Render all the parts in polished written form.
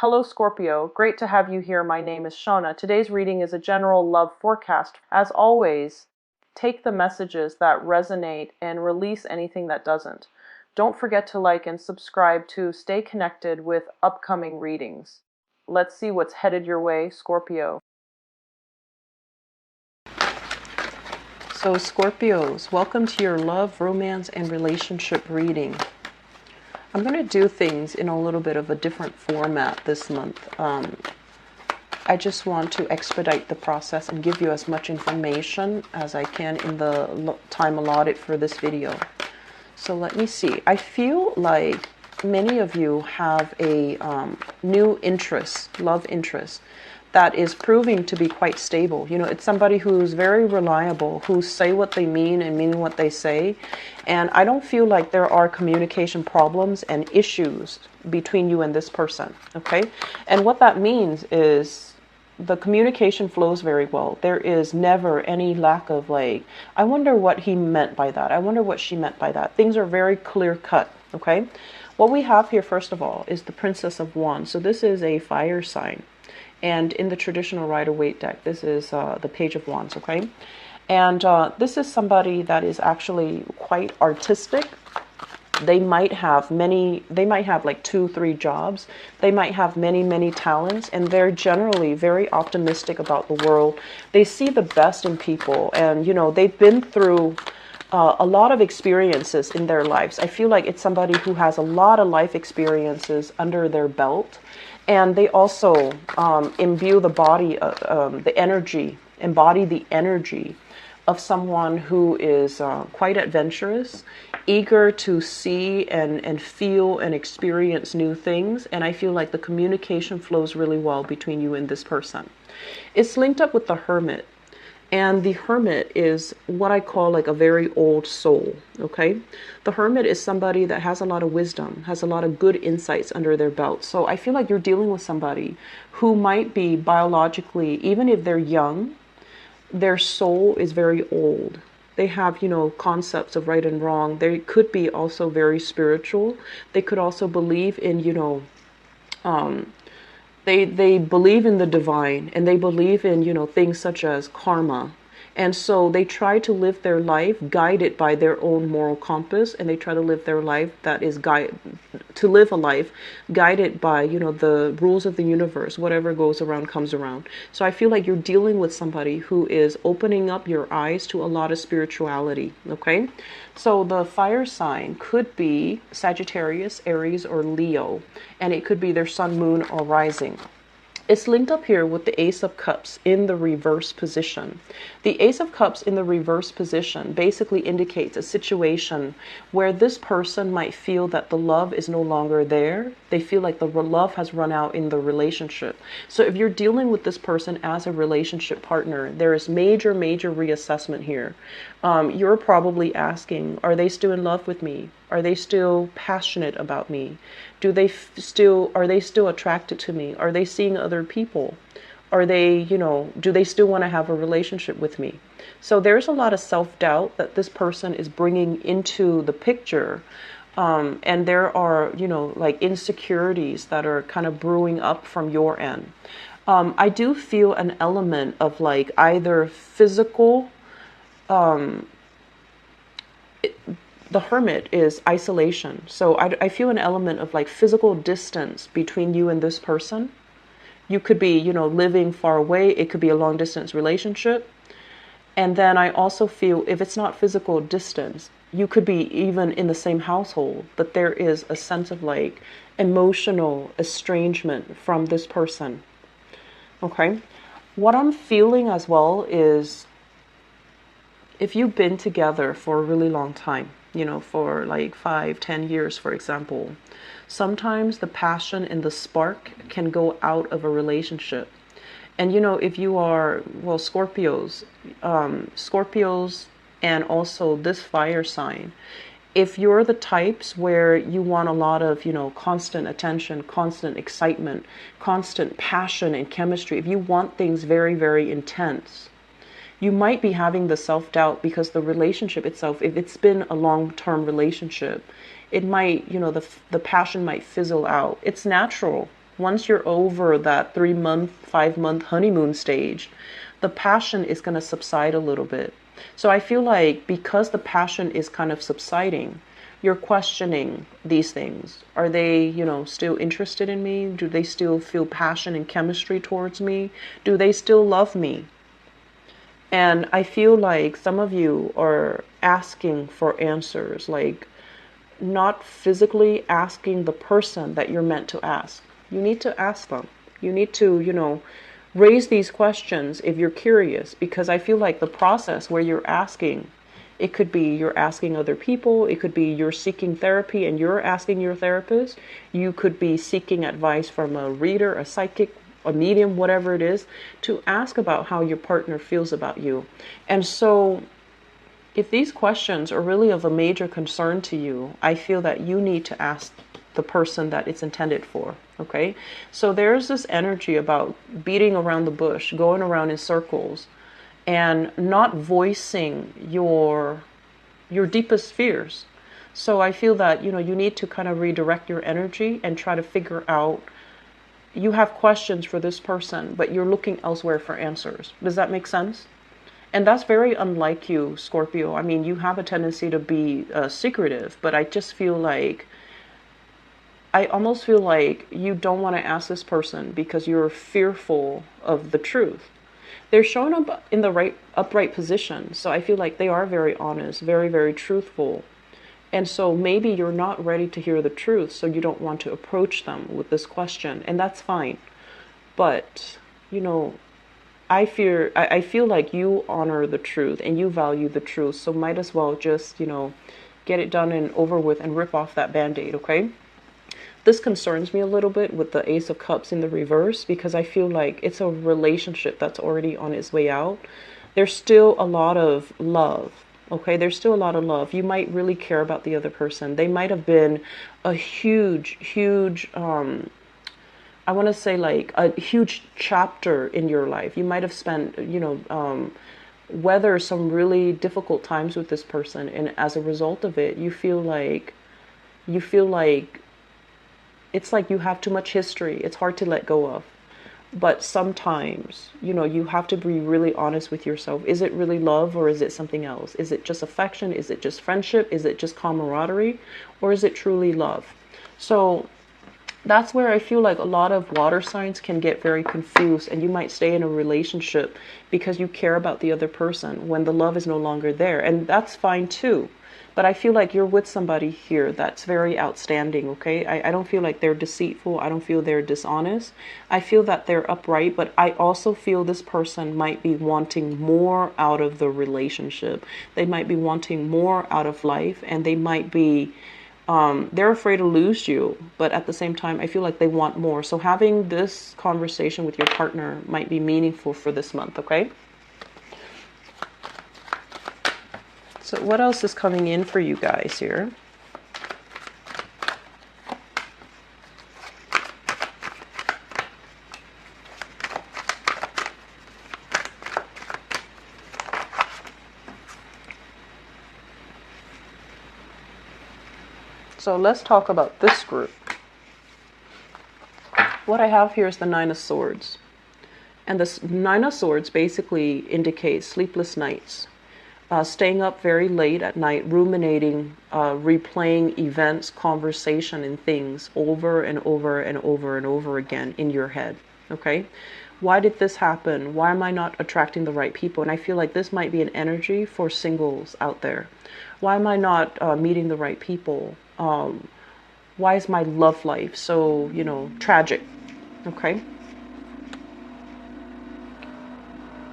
Hello Scorpio, great to have you here. My name is Shauna. Today's reading is a general love forecast. As always, take the messages that resonate and release anything that doesn't. Don't forget to like and subscribe to stay connected with upcoming readings. Let's see what's headed your way, Scorpio. So Scorpios, welcome to your love, romance, and relationship reading. I'm going to do things in a little bit of a different format this month. I just want to expedite the process and give you as much information as I can in the time allotted for this video. So let me see. I feel like many of you have a new interest, love interest, that is proving to be quite stable. You know, it's somebody who's very reliable, who say what they mean and mean what they say. And I don't feel like there are communication problems and issues between you and this person, okay? And what that means is the communication flows very well. There is never any lack of like, I wonder what he meant by that. I wonder what she meant by that. Things are very clear cut, okay? What we have here, first of all, is the Princess of Wands. So this is a fire sign. And in the traditional Rider-Waite deck, this is the Page of Wands, okay? And this is somebody that is actually quite artistic. They might have like 2-3 jobs. They might have many talents, and they're generally very optimistic about the world. They see the best in people, and you know, they've been through a lot of experiences in their lives. I feel like it's somebody who has a lot of life experiences under their belt. And they also embody the energy of someone who is quite adventurous, eager to see and feel and experience new things. And I feel like the communication flows really well between you and this person. It's linked up with the Hermit. And the Hermit is what I call like a very old soul, okay? The Hermit is somebody that has a lot of wisdom, has a lot of good insights under their belt. So I feel like you're dealing with somebody who might be biologically, even if they're young, their soul is very old. They have, you know, concepts of right and wrong. They could be also very spiritual. They could also believe in, you know, They believe in the divine, and they believe in, you know, things such as karma. And so they try to live their life guided by their own moral compass, and they try to live their life live a life guided by, you know, the rules of the universe. Whatever goes around comes around. So I feel like you're dealing with somebody who is opening up your eyes to a lot of spirituality, okay? So the fire sign could be Sagittarius, Aries, or Leo, and it could be their sun, moon, or rising. It's linked up here with the Ace of Cups in the reverse position. The Ace of Cups in the reverse position basically indicates a situation where this person might feel that the love is no longer there. They feel like the love has run out in the relationship. So if you're dealing with this person as a relationship partner, there is major reassessment here. You're probably asking, are they still in love with me? Are they still passionate about me? Are they still attracted to me? Are they seeing other people? Are they, you know, do they still want to have a relationship with me? So there's a lot of self-doubt that this person is bringing into the picture. And there are, you know, like insecurities that are kind of brewing up from your end. I do feel an element of like either physical, the Hermit is isolation. So I feel an element of like physical distance between you and this person. You could be, you know, living far away. It could be a long distance relationship. And then I also feel if it's not physical distance, you could be even in the same household, but there is a sense of like emotional estrangement from this person. Okay. What I'm feeling as well is if you've been together for a really long time, you know, for like 5-10 years, for example, sometimes the passion and the spark can go out of a relationship. And, you know, if you are, well, Scorpios and also this fire sign, if you're the types where you want a lot of, you know, constant attention, constant excitement, constant passion and chemistry, if you want things very intense, you might be having the self-doubt because the relationship itself, if it's been a long-term relationship, it might, you know, the passion might fizzle out. It's natural. Once you're over that 3-month, 5-month honeymoon stage, the passion is going to subside a little bit. So I feel like because the passion is kind of subsiding, you're questioning these things. Are they, still interested in me? Do they still feel passion and chemistry towards me? Do they still love me? And I feel like some of you are asking for answers, like not physically asking the person that you're meant to ask. You need to ask them. You need to, raise these questions if you're curious, because I feel like the process where you're asking, it could be you're asking other people, it could be you're seeking therapy and you're asking your therapist, you could be seeking advice from a reader, a psychic, a medium, whatever it is, to ask about how your partner feels about you. And so if these questions are really of a major concern to you, I feel that you need to ask the person that it's intended for. Okay, so there's this energy about beating around the bush, going around in circles, and not voicing your deepest fears. So I feel that you need to kind of redirect your energy and try to figure out. You have questions for this person, but you're looking elsewhere for answers. Does that make sense? And that's very unlike you, Scorpio. I mean, you have a tendency to be secretive, but I almost feel like you don't want to ask this person because you're fearful of the truth. They're showing up in the upright position. So I feel like they are very honest, very, very truthful. And so maybe you're not ready to hear the truth, so you don't want to approach them with this question. And that's fine. But, I feel like you honor the truth and you value the truth. So might as well just, get it done and over with and rip off that Band-Aid, okay? This concerns me a little bit with the Ace of Cups in the reverse, because I feel like it's a relationship that's already on its way out. There's still a lot of love. Okay, there's still a lot of love. You might really care about the other person. They might have been a huge, I want to say like a huge chapter in your life. You might have spent, weather some really difficult times with this person. And as a result of it, you feel like it's like you have too much history. It's hard to let go of. But sometimes, you have to be really honest with yourself. Is it really love, or is it something else? Is it just affection? Is it just friendship? Is it just camaraderie? Or is it truly love? So that's where I feel like a lot of water signs can get very confused, and you might stay in a relationship because you care about the other person when the love is no longer there. And that's fine too. But I feel like you're with somebody here that's very outstanding, okay? I don't feel like they're deceitful. I don't feel they're dishonest. I feel that they're upright, but I also feel this person might be wanting more out of the relationship. They might be wanting more out of life, and they might be, they're afraid to lose you. But at the same time, I feel like they want more. So having this conversation with your partner might be meaningful for this month, okay? So what else is coming in for you guys here? So let's talk about this group. What I have here is the Nine of Swords. And this Nine of Swords basically indicates sleepless nights. Staying up very late at night, ruminating, replaying events, conversation, and things over and over and over and over again in your head. Okay? Why did this happen? Why am I not attracting the right people? And I feel like this might be an energy for singles out there. Why am I not meeting the right people? Why is my love life so, tragic? Okay?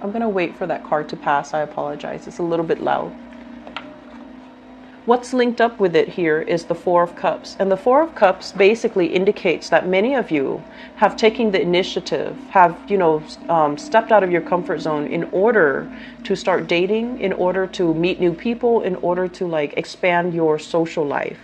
I'm going to wait for that card to pass. I apologize. It's a little bit loud. What's linked up with it here is the Four of Cups. And the Four of Cups basically indicates that many of you have taken the initiative, have, stepped out of your comfort zone in order to start dating, in order to meet new people, in order to expand your social life.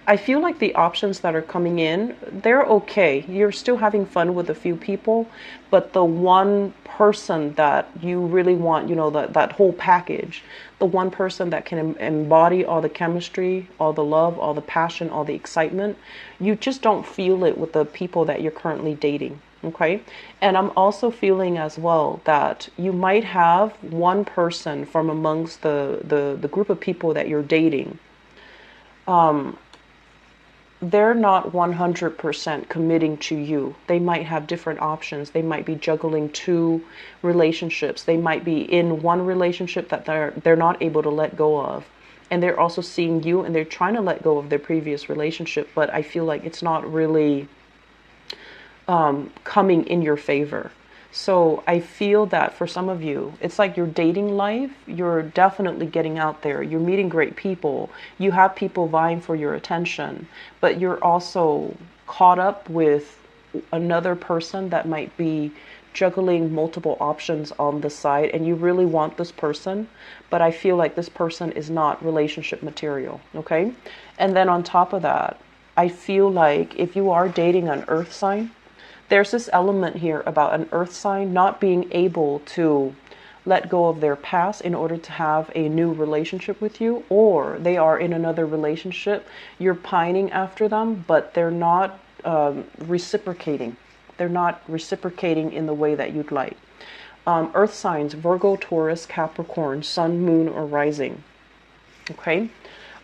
I feel like the options that are coming in, they're okay. You're still having fun with a few people, but the one person that you really want, that whole package, the one person that can embody all the chemistry, all the love, all the passion, all the excitement, you just don't feel it with the people that you're currently dating. Okay. And I'm also feeling as well that you might have one person from amongst the group of people that you're dating. They're not 100% committing to you. They might have different options. They might be juggling two relationships. They might be in one relationship that they're not able to let go of. And they're also seeing you and they're trying to let go of their previous relationship, but I feel like it's not really coming in your favor. So I feel that for some of you, it's like your dating life, you're definitely getting out there. You're meeting great people. You have people vying for your attention, but you're also caught up with another person that might be juggling multiple options on the side, and you really want this person, but I feel like this person is not relationship material, okay? And then on top of that, I feel like if you are dating an earth sign, there's this element here about an earth sign not being able to let go of their past in order to have a new relationship with you, or they are in another relationship, you're pining after them, but they're not reciprocating. They're not reciprocating in the way that you'd like. Earth signs, Virgo, Taurus, Capricorn, Sun, Moon, or Rising. Okay.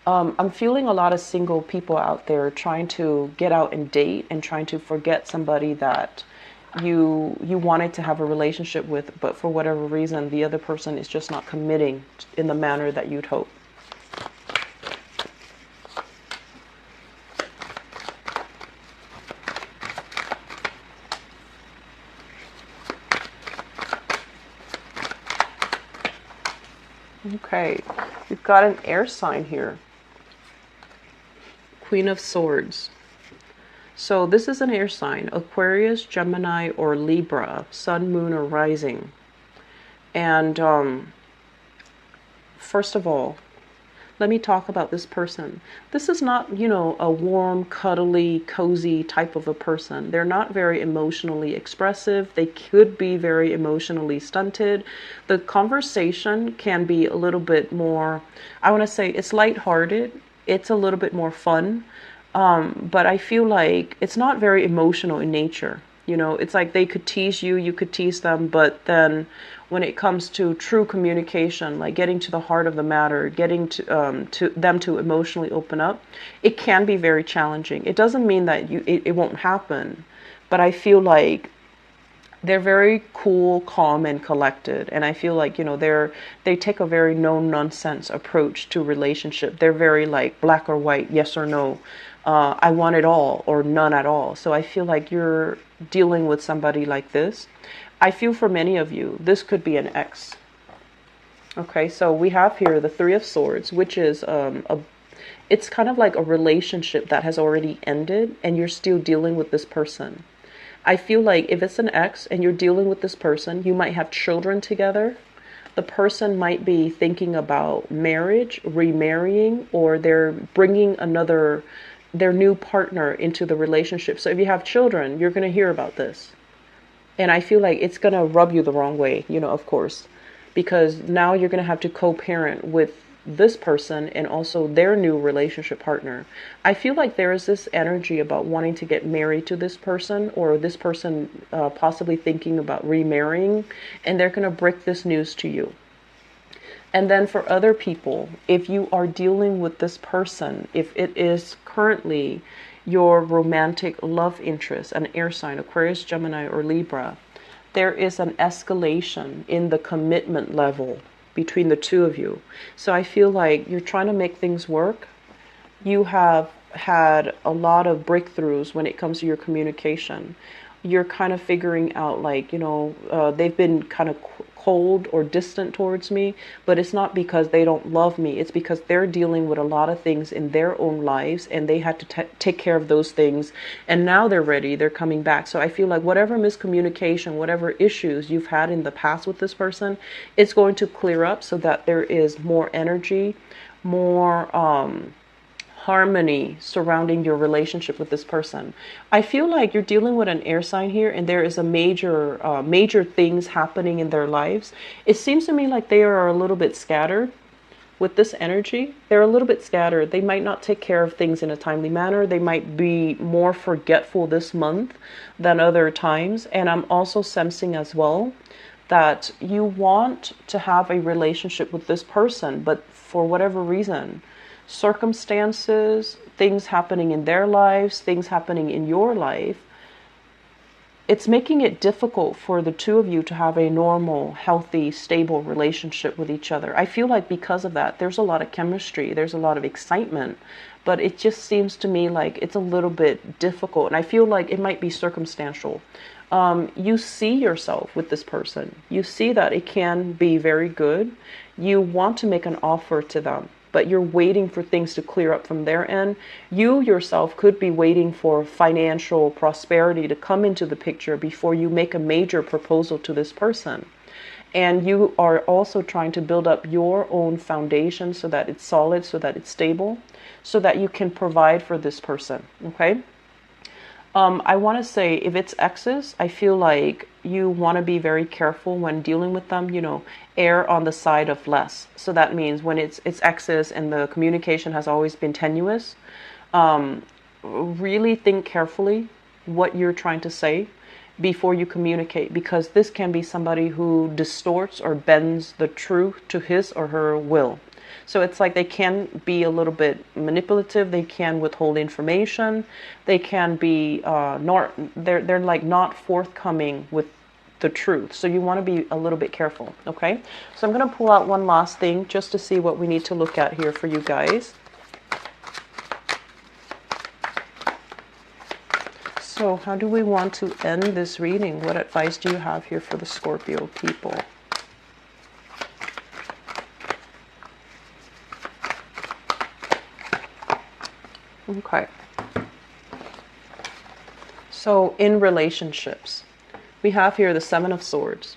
I'm feeling a lot of single people out there trying to get out and date and trying to forget somebody that you wanted to have a relationship with, but for whatever reason, the other person is just not committing in the manner that you'd hope. Okay, we've got an air sign here. Queen of Swords. So this is an air sign, Aquarius, Gemini, or Libra, Sun, Moon, or Rising. And first of all, let me talk about this person. This is not, a warm, cuddly, cozy type of a person. They're not very emotionally expressive. They could be very emotionally stunted. The conversation can be a little bit more, I want to say it's lighthearted. It's a little bit more fun. But I feel like it's not very emotional in nature. It's like they could tease you, you could tease them, but then when it comes to true communication, like getting to the heart of the matter, getting to them to emotionally open up, it can be very challenging. It doesn't mean that it won't happen, but I feel like they're very cool, calm, and collected. And I feel like, they take a very no-nonsense approach to relationship. They're very like black or white, yes or no. I want it all or none at all. So I feel like you're dealing with somebody like this. I feel for many of you, this could be an ex. Okay, so we have here the Three of Swords, which is it's kind of like a relationship that has already ended and you're still dealing with this person. I feel like if it's an ex and you're dealing with this person, you might have children together. The person might be thinking about marriage, remarrying, or they're bringing their new partner into the relationship. So if you have children, you're going to hear about this. And I feel like it's going to rub you the wrong way, of course, because now you're going to have to co-parent with this person and also their new relationship partner. I feel like there is this energy about wanting to get married to this person, or this person possibly thinking about remarrying, and they're going to break this news to you. And then for other people, if you are dealing with this person, if it is currently your romantic love interest, an air sign, Aquarius, Gemini, or Libra, there is an escalation in the commitment level between the two of you. So I feel like you're trying to make things work. You have had a lot of breakthroughs when it comes to your communication. You're kind of figuring out like, they've been kind of cold or distant towards me, but it's not because they don't love me. It's because they're dealing with a lot of things in their own lives and they had to take care of those things. And now they're ready. They're coming back. So I feel like whatever miscommunication, whatever issues you've had in the past with this person, it's going to clear up so that there is more energy, more harmony surrounding your relationship with this person. I feel like you're dealing with an air sign here, and there is a major things happening in their lives. It seems to me like they are a little bit scattered with this energy. They're a little bit scattered. They might not take care of things in a timely manner. They might be more forgetful this month than other times. And I'm also sensing as well that you want to have a relationship with this person, but for whatever reason, circumstances, things happening in their lives, things happening in your life, it's making it difficult for the two of you to have a normal, healthy, stable relationship with each other. I feel like because of that, there's a lot of chemistry, there's a lot of excitement, but it just seems to me like it's a little bit difficult. And I feel like it might be circumstantial. You see yourself with this person. You see that it can be very good. You want to make an offer to them, but you're waiting for things to clear up from their end. You yourself could be waiting for financial prosperity to come into the picture before you make a major proposal to this person. And you are also trying to build up your own foundation so that it's solid, so that it's stable, so that you can provide for this person, okay? I want to say if it's exes, I feel like you want to be very careful when dealing with them, err on the side of less. So that means when it's exes and the communication has always been tenuous, really think carefully what you're trying to say before you communicate, because this can be somebody who distorts or bends the truth to his or her will. So it's like they can be a little bit manipulative. They can withhold information. They can be they're like not forthcoming with the truth. So you want to be a little bit careful, okay? So I'm going to pull out one last thing just to see what we need to look at here for you guys. So how do we want to end this reading? What advice do you have here for the Scorpio people? Okay. So in relationships, we have here the Seven of Swords.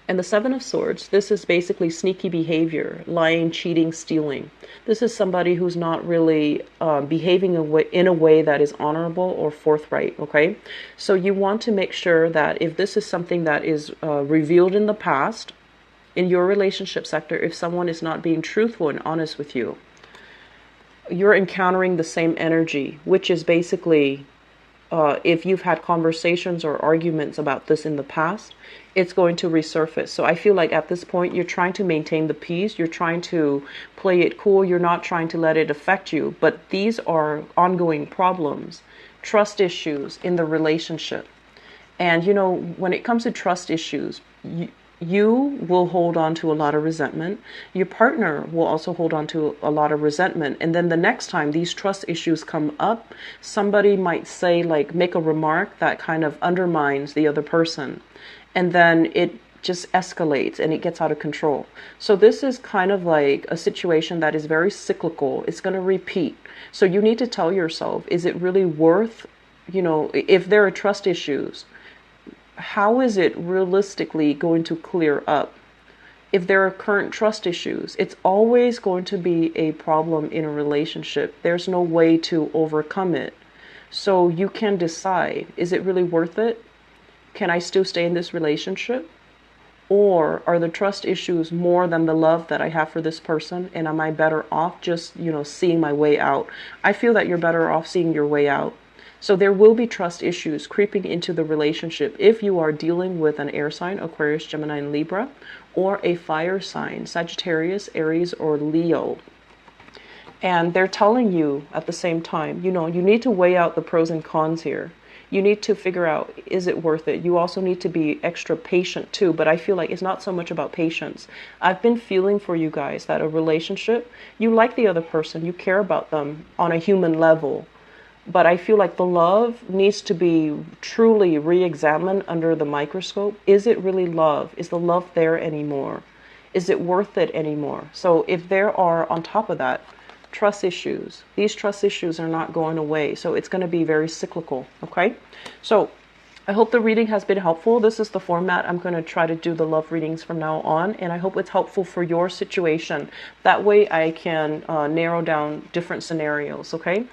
And the Seven of Swords, this is basically sneaky behavior, lying, cheating, stealing. This is somebody who's not really behaving in a way that is honorable or forthright, okay? So you want to make sure that if this is something that is revealed in the past, in your relationship sector, if someone is not being truthful and honest with you, you're encountering the same energy, which is basically, if you've had conversations or arguments about this in the past, it's going to resurface. So I feel like at this point, you're trying to maintain the peace. You're trying to play it cool. You're not trying to let it affect you. But these are ongoing problems, trust issues in the relationship. And, when it comes to trust issues, you will hold on to a lot of resentment. Your partner will also hold on to a lot of resentment. And then the next time these trust issues come up, somebody might say, make a remark that kind of undermines the other person. And then it just escalates and it gets out of control. So this is kind of like a situation that is very cyclical. It's going to repeat. So you need to tell yourself, is it really worth, if there are trust issues, how is it realistically going to clear up? If there are current trust issues, it's always going to be a problem in a relationship. There's no way to overcome it. So you can decide, is it really worth it? Can I still stay in this relationship? Or are the trust issues more than the love that I have for this person? And am I better off just, seeing my way out? I feel that you're better off seeing your way out. So there will be trust issues creeping into the relationship if you are dealing with an air sign, Aquarius, Gemini, and Libra, or a fire sign, Sagittarius, Aries, or Leo. And they're telling you at the same time, you need to weigh out the pros and cons here. You need to figure out, is it worth it? You also need to be extra patient too, but I feel like it's not so much about patience. I've been feeling for you guys that a relationship, you like the other person, you care about them on a human level. But I feel like the love needs to be truly re-examined under the microscope. Is it really love? Is the love there anymore? Is it worth it anymore? So if there are, on top of that, trust issues, these trust issues are not going away. So it's going to be very cyclical, okay? So I hope the reading has been helpful. This is the format I'm going to try to do the love readings from now on, and I hope it's helpful for your situation. That way I can narrow down different scenarios, okay?